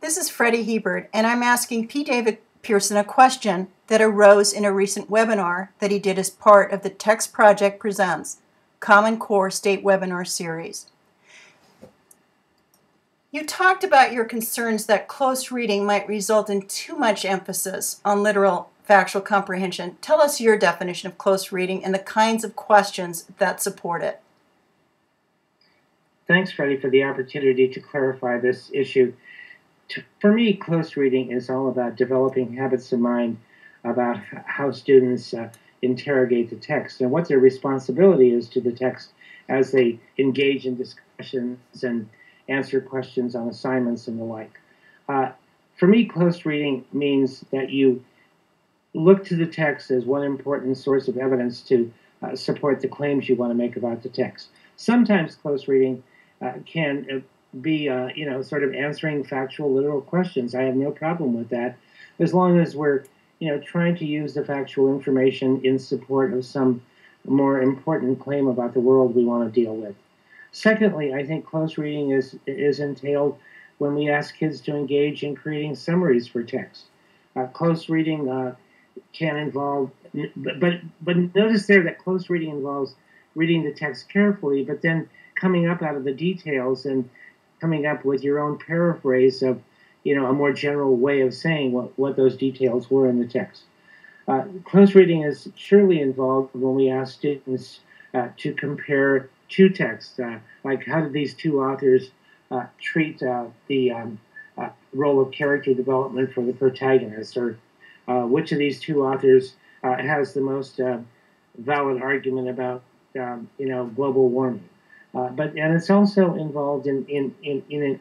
This is Freddie Hebert, and I'm asking P. David Pearson a question that arose in a recent webinar that he did as part of the TextProject Presents Common Core State Webinar Series. You talked about your concerns that close reading might result in too much emphasis on literal factual comprehension. Tell us your definition of close reading and the kinds of questions that support it. Thanks, Freddie, for the opportunity to clarify this issue. For me, close reading is all about developing habits of mind about how students interrogate the text and what their responsibility is to the text as they engage in discussions and answer questions on assignments and the like. For me, close reading means that you look to the text as one important source of evidence to support the claims you want to make about the text. Sometimes close reading can be, sort of answering factual, literal questions. I have no problem with that, as long as we're, trying to use the factual information in support of some more important claim about the world we want to deal with. Secondly, I think close reading is entailed when we ask kids to engage in creating summaries for text. Close reading can involve, but notice there that close reading involves reading the text carefully, but then coming up out of the details and coming up with your own paraphrase of, a more general way of saying what those details were in the text. Close reading is surely involved when we ask students to compare two texts, like how did these two authors treat the role of character development for the protagonist, or which of these two authors has the most valid argument about global warming. And it's also involved in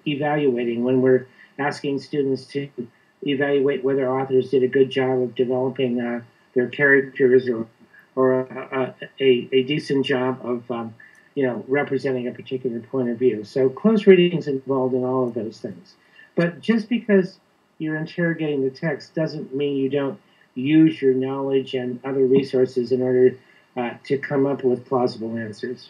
evaluating, when we're asking students to evaluate whether authors did a good job of developing their characters or a decent job of representing a particular point of view. So close reading is involved in all of those things. But just because you're interrogating the text doesn't mean you don't use your knowledge and other resources in order to come up with plausible answers.